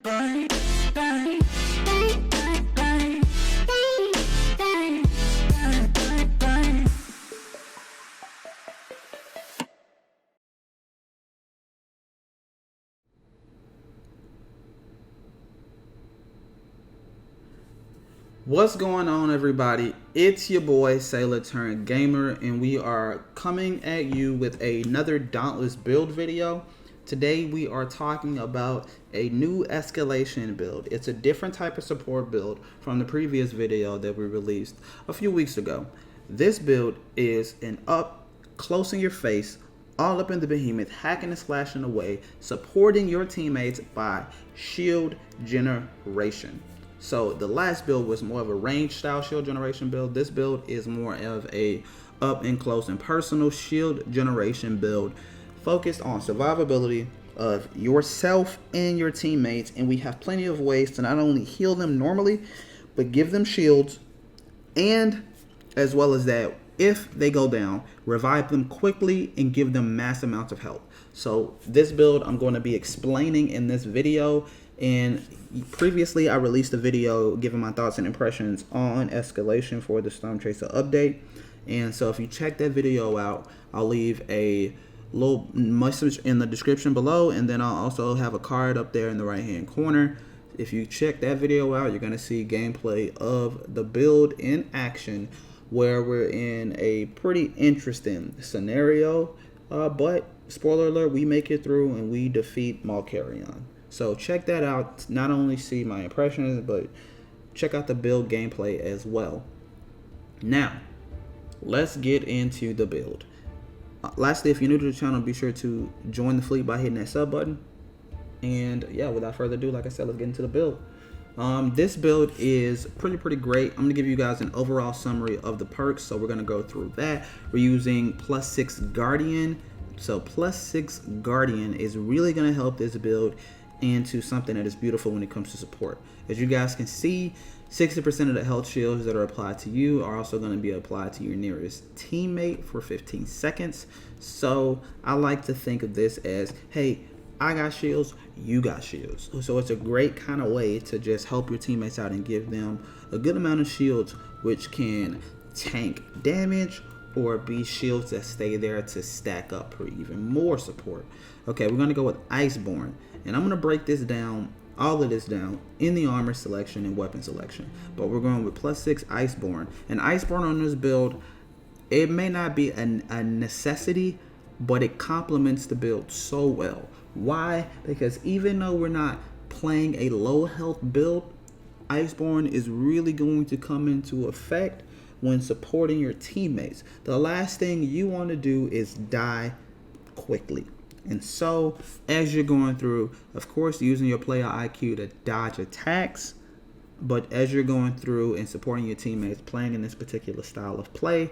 What's going on, everybody? It's your boy Sailor Turned Gamer, and we are coming at you with another Dauntless build video. Today we are talking about a new escalation build. It's a different type of support build from the previous video that we released a few weeks ago. This build is an up, close in your face, all up in the behemoth, hacking and slashing away, supporting your teammates by shield generation. So the last build was more of a range style shield generation build. This build is more of a up and close and personal shield generation build focused on survivability of yourself and your teammates. And we have plenty of ways to not only heal them normally, but give them shields, and as well as that, if they go down, revive them quickly and give them mass amounts of health. So this build I'm going to be explaining in this video. And previously I released a video giving my thoughts and impressions on Escalation for the Storm Chaser update. And so if you check that video out, I'll leave a little message in the description below, and then I'll also have a card up there in the right hand corner. If you check that video out, you're going to see gameplay of the build in action, where we're in a pretty interesting scenario, but spoiler alert, we make it through and we defeat Malkarion. So check that out. Not only see my impressions, but check out the build gameplay as well. Now, let's get into the build. Lastly, if you're new to the channel, be sure to join the fleet by hitting that sub button. And yeah, without further ado, like I said, let's get into the build. This build is pretty great. I'm gonna give you guys an overall summary of the perks, so we're gonna go through that. We're using +6 Guardian. So +6 Guardian is really gonna help this build into something that is beautiful when it comes to support. As you guys can see, 60% of the health shields that are applied to you are also going to be applied to your nearest teammate for 15 seconds. So I like to think of this as, hey, I got shields, you got shields. So it's a great kind of way to just help your teammates out and give them a good amount of shields, which can tank damage or be shields that stay there to stack up for even more support. Okay, we're going to go with Iceborne. And I'm going to break this down, all of this down, in the armor selection and weapon selection. But we're going with +6 Iceborne. And Iceborne on this build, it may not be a necessity, but it complements the build so well. Why? Because even though we're not playing a low health build, Iceborne is really going to come into effect when supporting your teammates. The last thing you want to do is die quickly. And so, as you're going through, of course, using your player IQ to dodge attacks, but as you're going through and supporting your teammates playing in this particular style of play,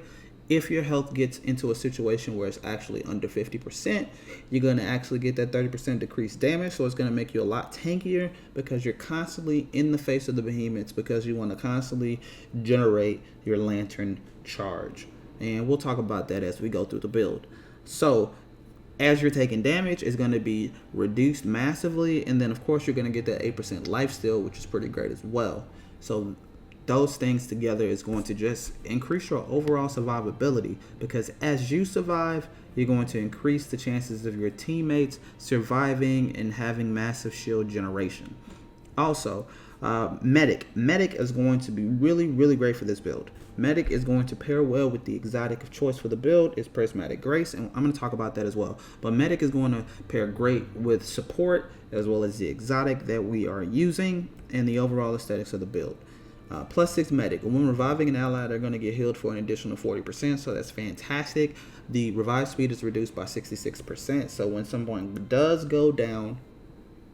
if your health gets into a situation where it's actually under 50%, you're going to actually get that 30% decreased damage. So it's going to make you a lot tankier because you're constantly in the face of the behemoths, because you want to constantly generate your lantern charge. And we'll talk about that as we go through the build. So as you're taking damage, it's going to be reduced massively, and then of course you're going to get that 8% lifesteal, which is pretty great as well. So those things together is going to just increase your overall survivability, because as you survive, you're going to increase the chances of your teammates surviving and having massive shield generation. Also, Medic is going to be really great for this build. Medic is going to pair well with the exotic of choice for the build, is Prismatic Grace, and I'm going to talk about that as well. But Medic is going to pair great with support as well as the exotic that we are using and the overall aesthetics of the build. +6 Medic. When reviving an ally, they're going to get healed for an additional 40%, so that's fantastic. The revive speed is reduced by 66%, so when someone does go down,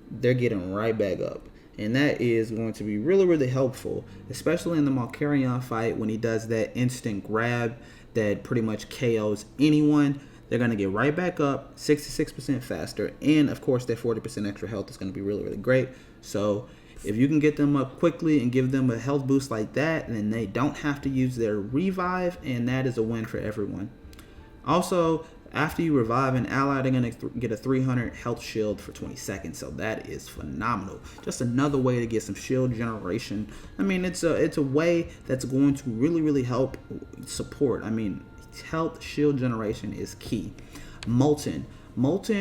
they're getting right back up. And that is going to be really helpful, especially in the Malkarion fight when he does that instant grab that pretty much KOs anyone. They're going to get right back up 66% faster, and of course that 40% extra health is going to be really great. So if you can get them up quickly and give them a health boost like that, then they don't have to use their revive, and that is a win for everyone. Also, After you revive an ally, they're going to get a 300 health shield for 20 seconds. So that is phenomenal. Just another way to get some shield generation. I mean, it's a way that's going to really help support. I mean, health shield generation is key. Molten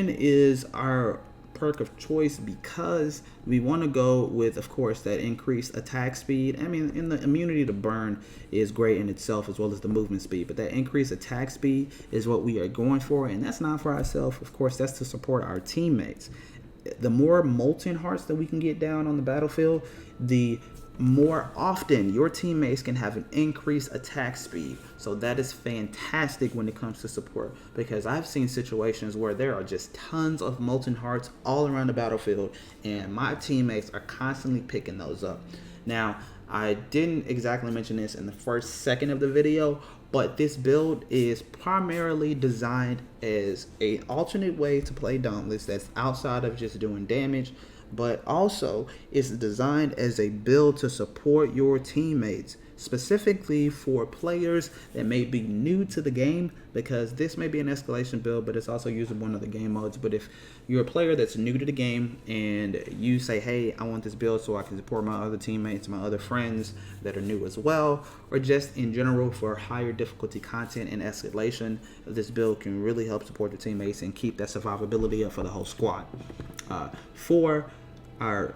is our perk of choice because we want to go with, of course, that increased attack speed. I mean, and the immunity to burn is great in itself, as well as the movement speed, but that increased attack speed is what we are going for, and that's not for ourselves. Of course, that's to support our teammates. The more molten hearts that we can get down on the battlefield, the more often your teammates can have an increased attack speed. So that is fantastic when it comes to support, because I've seen situations where there are just tons of molten hearts all around the battlefield, and my teammates are constantly picking those up. Now, I didn't exactly mention this in the first second of the video, but this build is primarily designed as an alternate way to play Dauntless that's outside of just doing damage, but also is designed as a build to support your teammates, specifically for players that may be new to the game, because this may be an escalation build, but it's also usable in other game modes. But if you're a player that's new to the game and you say, hey, I want this build so I can support my other teammates, my other friends that are new as well, or just in general for higher difficulty content and escalation, this build can really help support your teammates and keep that survivability up for the whole squad. For our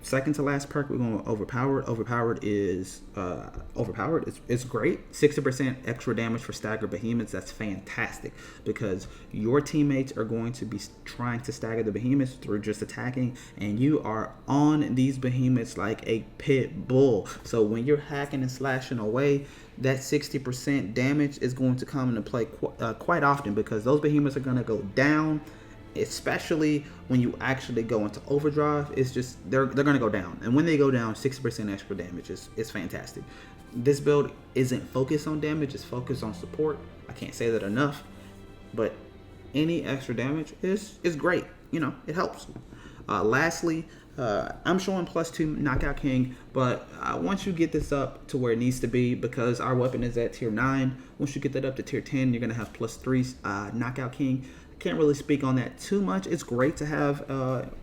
second to last perk, we're going overpowered. Overpowered is It's great. 60% extra damage for stagger behemoths. That's fantastic, because your teammates are going to be trying to stagger the behemoths through just attacking, and you are on these behemoths like a pit bull. So when you're hacking and slashing away, that 60% damage is going to come into play quite often, because those behemoths are going to go down. Especially when you actually go into overdrive, it's just they're gonna go down, and when they go down, 6% extra damage is fantastic. This build isn't focused on damage; it's focused on support. I can't say that enough, but any extra damage is great. You know, it helps. Lastly, I'm showing +2 Knockout King, but once you get this up to where it needs to be, because our weapon is at tier 9, once you get that up to tier 10, you're gonna have +3 Knockout King. Can't really speak on that too much. It's great to have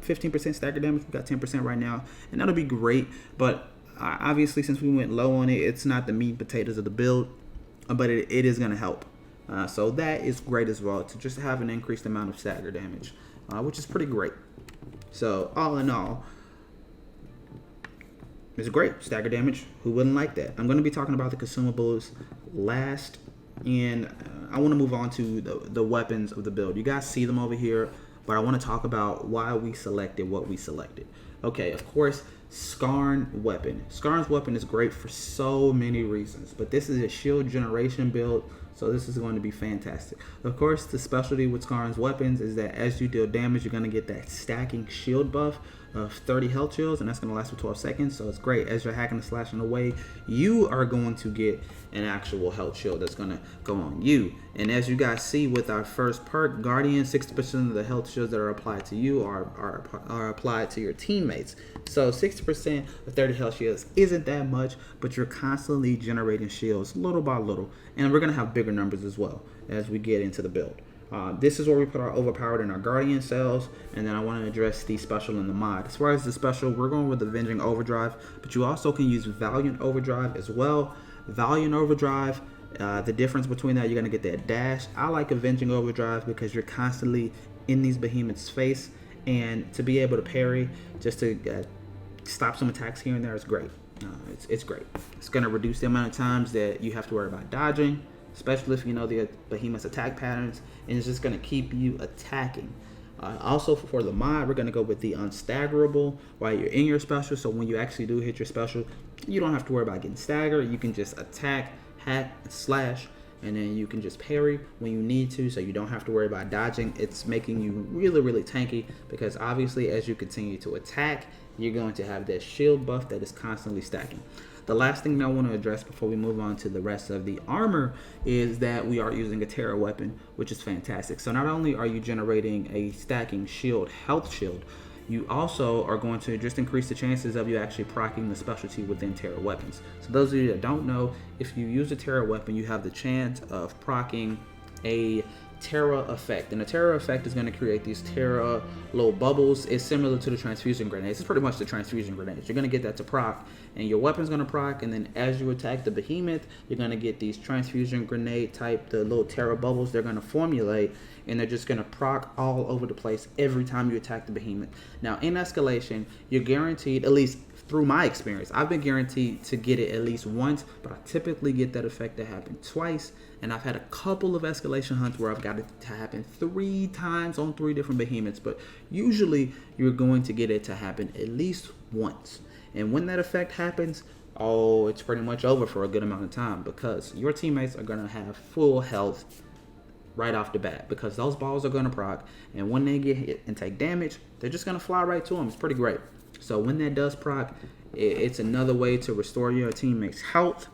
15% stagger damage. We've got 10% right now, and that'll be great. But obviously, since we went low on it, it's not the meat and potatoes of the build, but it is going to help. So that is great as well, to just have an increased amount of stagger damage, which is pretty great. So all in all, it's great. Stagger damage, who wouldn't like that? I'm going to be talking about the consumables last, and I want to move on to the weapons of the build. You guys see them over here, but I want to talk about why we selected what we selected. Okay, of course, Skarn weapon. Skarn's weapon is great for so many reasons, but this is a shield generation build, so this is going to be fantastic. Of course, the specialty with Skarn's weapons is that as you deal damage, you're going to get that stacking shield buff of 30 health shields, and that's going to last for 12 seconds, so it's great. As you're hacking and slashing away, you are going to get an actual health shield that's going to go on you. And as you guys see with our first perk, Guardian, 60% of the health shields that are applied to you are applied to your teammates. So 60% of 30 health shields isn't that much, but you're constantly generating shields little by little, and we're going to have bigger numbers as well as we get into the build. This is where we put our overpowered and our guardian cells, and then I want to address the special in the mod. As far as the special, we're going with Avenging Overdrive, but you also can use Valiant Overdrive as well. Valiant Overdrive, the difference between that, you're going to get that dash. I like Avenging Overdrive because you're constantly in these behemoths' face, and to be able to parry, just to stop some attacks here and there, is great. It's great. It's going to reduce the amount of times that you have to worry about dodging, especially if you know the behemoth's attack patterns, and it's just going to keep you attacking. Also for the mod, we're going to go with the unstaggerable while you're in your special, so when you actually do hit your special, you don't have to worry about getting staggered. You can just attack, hack, and slash, and then you can just parry when you need to, so you don't have to worry about dodging. It's making you really tanky, because obviously as you continue to attack, you're going to have that shield buff that is constantly stacking. The last thing that I want to address before we move on to the rest of the armor is that we are using a Terra weapon, which is fantastic. So not only are you generating a stacking shield, health shield, you also are going to just increase the chances of you actually proccing the specialty within Terra weapons. So those of you that don't know, if you use a Terra weapon, you have the chance of proccing a Terra effect, and the Terra effect is going to create these Terra little bubbles. It's similar to the transfusion grenades. It's pretty much the transfusion grenades. You're going to get that to proc, and your weapon's going to proc, and then as you attack the behemoth, you're going to get these transfusion grenade type, the little Terra bubbles. They're going to formulate, and they're just going to proc all over the place every time you attack the behemoth. Now in Escalation, you're guaranteed, at least through my experience, I've been guaranteed to get it at least once, but I typically get that effect to happen twice. And I've had a couple of escalation hunts where I've got it to happen 3 times on 3 different behemoths, but usually you're going to get it to happen at least once. And when that effect happens, oh, it's pretty much over for a good amount of time, because your teammates are going to have full health right off the bat, because those balls are going to proc, and when they get hit and take damage, they're just going to fly right to them. It's pretty great. So when that does proc, it's another way to restore your teammates' health,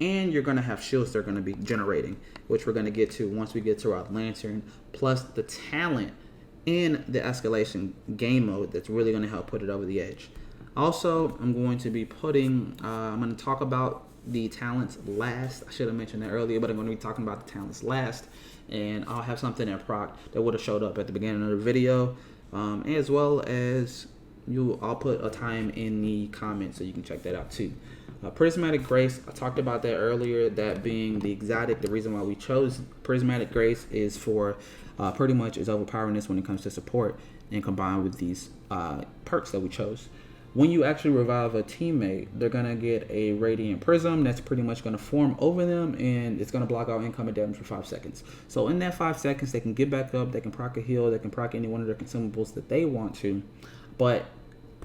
and you're going to have shields they're going to be generating, which we're going to get to once we get to our lantern, plus the talent in the escalation game mode that's really going to help put it over the edge. Also, I'm going to be putting, I'm going to talk about the talents last. I should have mentioned that earlier, but I'm going to be talking about the talents last, and I'll have something in proc that would have showed up at the beginning of the video, as well as I'll put a time in the comments so you can check that out too. Prismatic Grace, I talked about that earlier, that being the exotic. The reason why we chose Prismatic Grace is for pretty much its overpowerness when it comes to support, and combined with these perks that we chose. When you actually revive a teammate, they're going to get a Radiant Prism that's pretty much going to form over them, and it's going to block out incoming damage for 5 seconds. So in that 5 seconds, they can get back up, they can proc a heal, they can proc any one of their consumables that they want to. But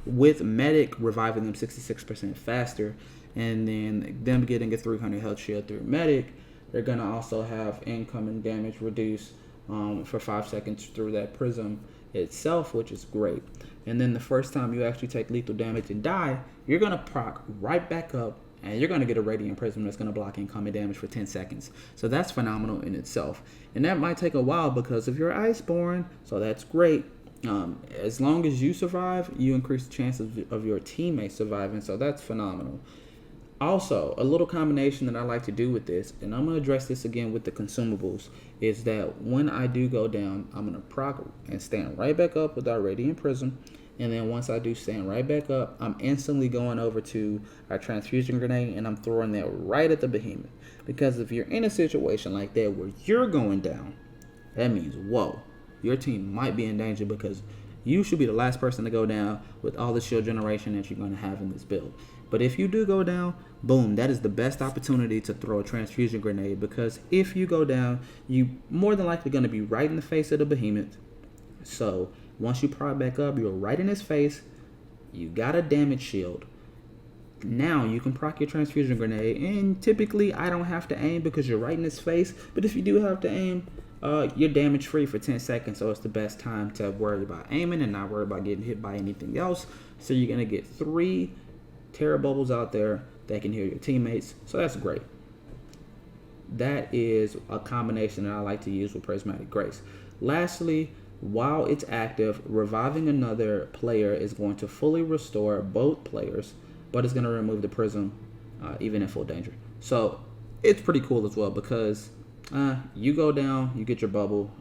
with Medic reviving them 66% faster, and then them getting a 300 health shield through Medic, they're going to also have incoming damage reduced for 5 seconds through that prism itself, which is great. And then the first time you actually take lethal damage and die, you're going to proc right back up, and you're going to get a Radiant Prism that's going to block incoming damage for 10 seconds. So that's phenomenal in itself. And that might take a while because of your Iceborne, so that's great. As long as you survive, you increase the chances of your teammates surviving, so that's phenomenal. Also, a little combination that I like to do with this, and I'm going to address this again with the consumables, is that when I do go down, I'm going to proc and stand right back up with our Radiant Prism, and then once I do stand right back up, I'm instantly going over to our Transfusion Grenade, and I'm throwing that right at the behemoth. Because if you're in a situation like that where you're going down, that means, whoa, your team might be in danger, because you should be the last person to go down with all the shield generation that you're going to have in this build. But if you do go down, boom, that is the best opportunity to throw a transfusion grenade, because if you go down, you more than likely going to be right in the face of the behemoth. So once you prod back up, you're right in his face, you got a damage shield. Now you can proc your transfusion grenade, and typically I don't have to aim because you're right in his face, but if you do have to aim, you're damage free for 10 seconds, so it's the best time to worry about aiming and not worry about getting hit by anything else. So you're going to get 3 Terra bubbles out there that can heal your teammates, so that's great. That is a combination that I like to use with Prismatic Grace. Lastly, while it's active, reviving another player is going to fully restore both players, but it's going to remove the prism even in full danger. So it's pretty cool as well, because you go down, you get your bubble,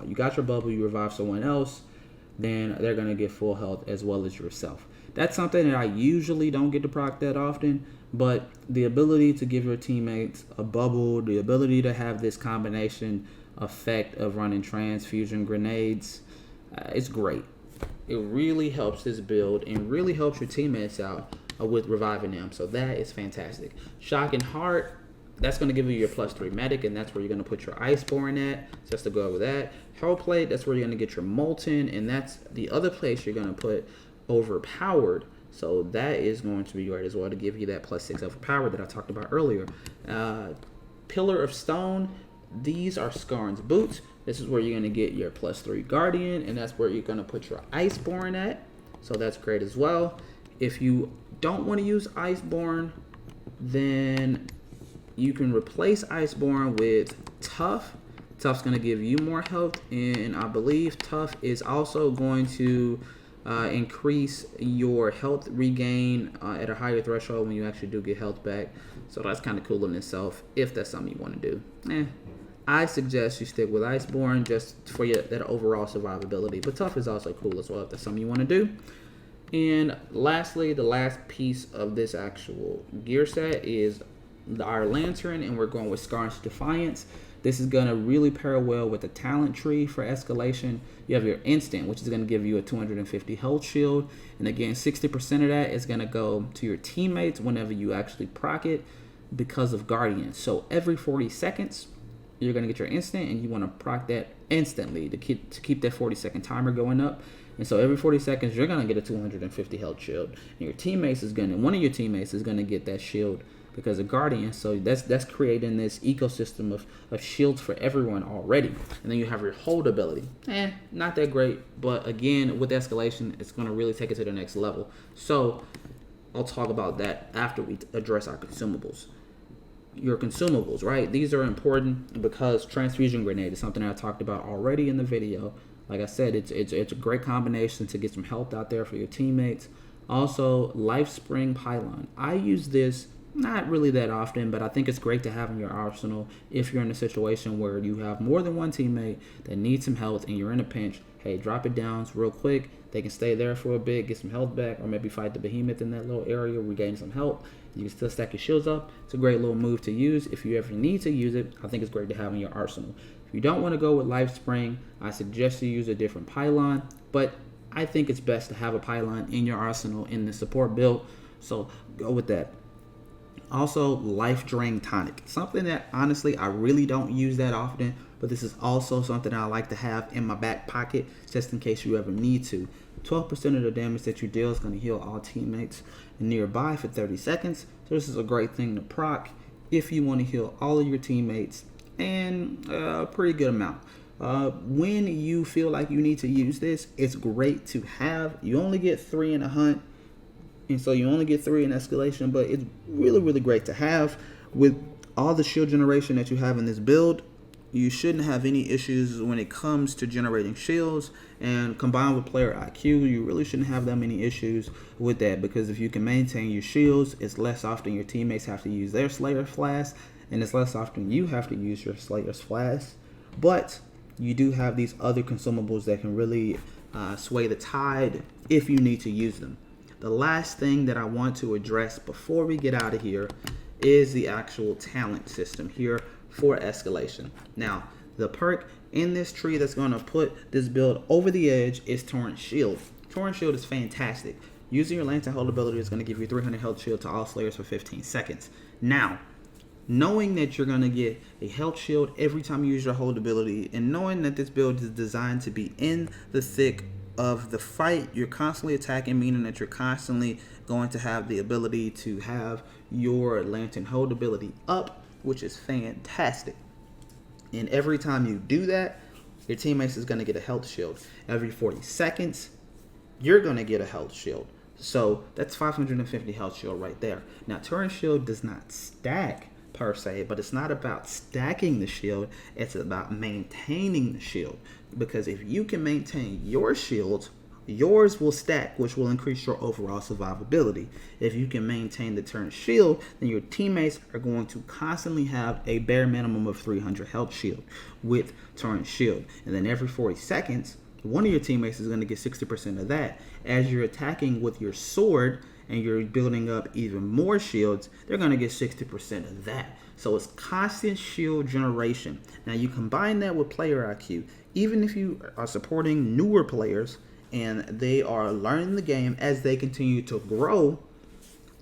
you got your bubble, you revive someone else, then they're going to get full health as well as yourself. That's something that I usually don't get to proc that often, but the ability to give your teammates a bubble, the ability to have this combination effect of running transfusion grenades, it's great. It really helps this build and really helps your teammates out with reviving them, so that is fantastic. Shock and Heart, that's going to give you your +3 medic, and that's where you're going to put your Iceborne at, just to go over that. Hellplate, that's where you're going to get your Molten, and that's the other place you're going to put Overpowered, so that is going to be great as well to give you that +6 Overpowered that I talked about earlier. Pillar of Stone, these are Skarns boots. This is where you're going to get your +3 Guardian, and that's where you're going to put your Iceborne at, so that's great as well. If you don't want to use Iceborne, then you can replace Iceborne with Tough. Tough's going to give you more health, and I believe Tough is also going to increase your health regain at a higher threshold when you actually do get health back. So that's kind of cool in itself, if that's something you want to do. I suggest you stick with Iceborne just for that overall survivability. But tough is also cool as well if that's something you want to do. And lastly, the last piece of this actual gear set is our lantern, and we're going with Skarns Defiance. This is going to really pair well with the talent tree for Escalation. You have your instant, which is going to give you a 250 health shield. And again, 60% of that is going to go to your teammates whenever you actually proc it because of Guardian. So every 40 seconds, you're going to get your instant, and you want to proc that instantly to keep that 40-second timer going up. And so every 40 seconds, you're going to get a 250 health shield. And your teammates is going to, one of your teammates is going to get that shield because of Guardian. So that's creating this ecosystem of shields for everyone already. And then you have your hold ability. Not that great, but again, with Escalation, it's going to really take it to the next level. So I'll talk about that after we address our consumables. Your consumables, right? These are important because transfusion grenade is something I talked about already in the video. Like I said, it's a great combination to get some health out there for your teammates. Also, Life Spring Pylon. I use this not really that often, but I think it's great to have in your arsenal if you're in a situation where you have more than one teammate that needs some health and you're in a pinch. Hey, drop it down real quick. They can stay there for a bit, get some health back, or maybe fight the behemoth in that little area, regain some health. You can still stack your shields up. It's a great little move to use if you ever need to use it. I think it's great to have in your arsenal. If you don't want to go with Life Spring, I suggest you use a different pylon, but I think it's best to have a pylon in your arsenal in the support build, so go with that. Also, Life Drain Tonic, something that honestly I really don't use that often, but this is also something I like to have in my back pocket just in case you ever need to. 12% of the damage that you deal is going to heal all teammates nearby for 30 seconds. So this is a great thing to proc if you want to heal all of your teammates and a pretty good amount. When you feel like you need to use this, it's great to have. You only get 3 in a hunt, and so you only get 3 in Escalation, but it's really, really great to have. With all the shield generation that you have in this build, you shouldn't have any issues when it comes to generating shields, and combined with player IQ, you really shouldn't have that many issues with that, because if you can maintain your shields, it's less often your teammates have to use their Slayer Flask, and it's less often you have to use your Slayer's Flask. But you do have these other consumables that can really sway the tide if you need to use them. The last thing that I want to address before we get out of here is the actual talent system here for Escalation. Now, the perk in this tree that's going to put this build over the edge is Torrent Shield. Torrent Shield is fantastic. Using your Lantern Hold ability is going to give you 300 health shield to all Slayers for 15 seconds. Now, knowing that you're going to get a health shield every time you use your hold ability, and knowing that this build is designed to be in the thick of the fight, you're constantly attacking, meaning that you're constantly going to have the ability to have your Lantern Hold ability up, which is fantastic. And every time you do that, your teammates is going to get a health shield. Every 40 seconds, you're going to get a health shield. So that's 550 health shield right there. Now, Torrent Shield does not stack per se, but it's not about stacking the shield, it's about maintaining the shield. Because if you can maintain your shields, yours will stack, which will increase your overall survivability. If you can maintain the Torrent Shield, then your teammates are going to constantly have a bare minimum of 300 health shield with Torrent Shield. And then every 40 seconds, one of your teammates is going to get 60% of that. As you're attacking with your sword and you're building up even more shields, they're going to get 60% of that. So it's constant shield generation. Now you combine that with player IQ. Even if you are supporting newer players and they are learning the game, as they continue to grow,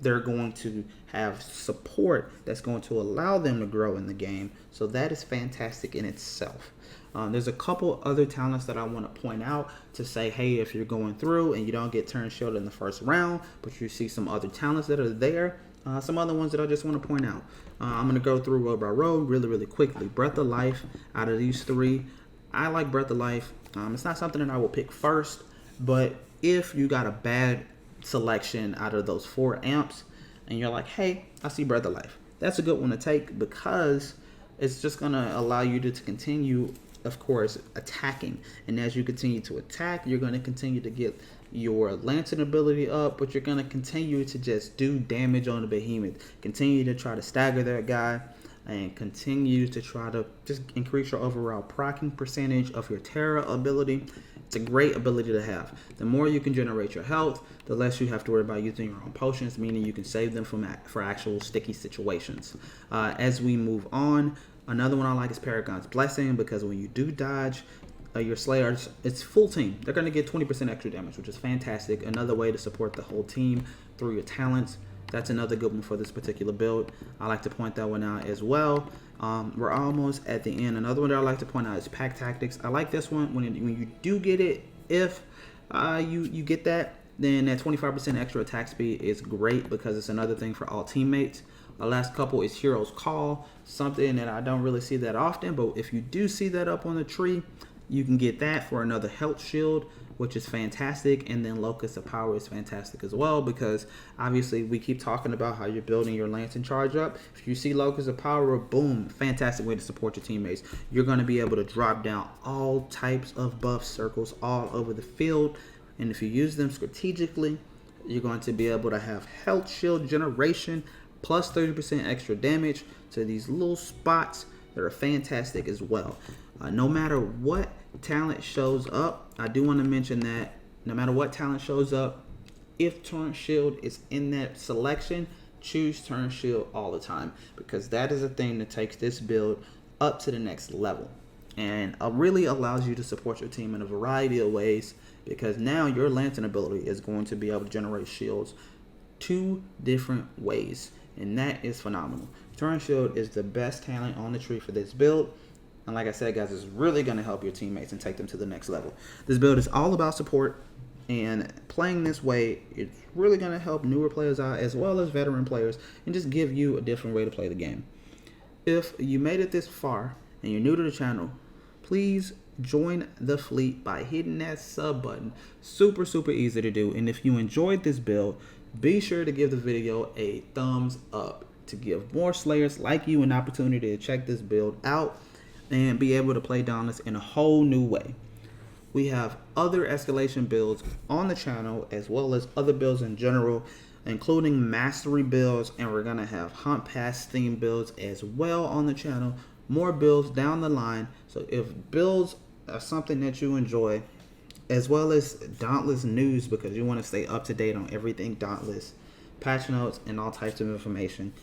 they're going to have support that's going to allow them to grow in the game. So that is fantastic in itself. There's a couple other talents that I want to point out to say, hey, if you're going through and you don't get Torrent Shield in the first round, but you see some other talents that are there, some other ones that I just want to point out. I'm going to go through row by row really, really quickly. Breath of Life, out of these 3, I like Breath of Life. It's not something that I will pick first, but if you got a bad selection out of those 4 amps and you're like, hey, I see Breath of Life, that's a good one to take, because it's just going to allow you to continue, of course, attacking. And as you continue to attack, you're going to continue to get your Lantern ability up, but you're going to continue to just do damage on the behemoth, continue to try to stagger that guy. and continue to try to just increase your overall proccing percentage of your Terra ability. It's a great ability to have. The more you can generate your health, the less you have to worry about using your own potions, meaning you can save them for actual sticky situations. As we move on, another one I like is Paragon's Blessing, because when you do dodge, your Slayers, it's full team. They're going to get 20% extra damage, which is fantastic. Another way to support the whole team through your talents. That's another good one for this particular build. I like to point that one out as well. We're almost at the end. Another one that I like to point out is Pack Tactics. I like this one when you do get it. If you get that, then that 25% extra attack speed is great, because it's another thing for all teammates. The last couple is Hero's Call, something that I don't really see that often, but if you do see that up on the tree, you can get that for another health shield, which is fantastic. And then Locus of Power is fantastic as well, because obviously we keep talking about how you're building your Lance and Charge up. If you see Locus of Power, boom, fantastic way to support your teammates. You're going to be able to drop down all types of buff circles all over the field. And if you use them strategically, you're going to be able to have health shield generation plus 30% extra damage to these little spots that are fantastic as well. No matter what talent shows up, I do want to mention that no matter what talent shows up, if Torrent Shield is in that selection, choose Torrent Shield all the time, because that is a thing that takes this build up to the next level and really allows you to support your team in a variety of ways, because now your Lantern ability is going to be able to generate shields 2 different ways, and that is phenomenal. Torrent Shield is the best talent on the tree for this build. And like I said, guys, it's really going to help your teammates and take them to the next level. This build is all about support, and playing this way, it's really going to help newer players out as well as veteran players, and just give you a different way to play the game. If you made it this far and you're new to the channel, please join the fleet by hitting that sub button. Super easy to do. And if you enjoyed this build, be sure to give the video a thumbs up to give more Slayers like you an opportunity to check this build out and be able to play Dauntless in a whole new way. We have other escalation builds on the channel, as well as other builds in general, including mastery builds, and we're gonna have hunt pass theme builds as well on the channel. More builds down the line. So if builds are something that you enjoy, as well as Dauntless news, because you want to stay up to date on everything Dauntless, patch notes, and all types of information,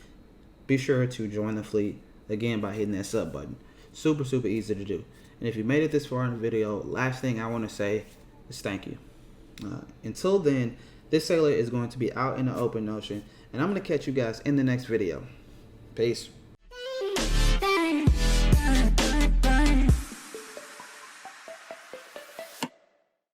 be sure to join the fleet again by hitting that sub button. Super easy to do. And if you made it this far in the video, last thing I want to say is thank you. Until then, this sailor is going to be out in the open ocean, and I'm going to catch you guys in the next video. Peace.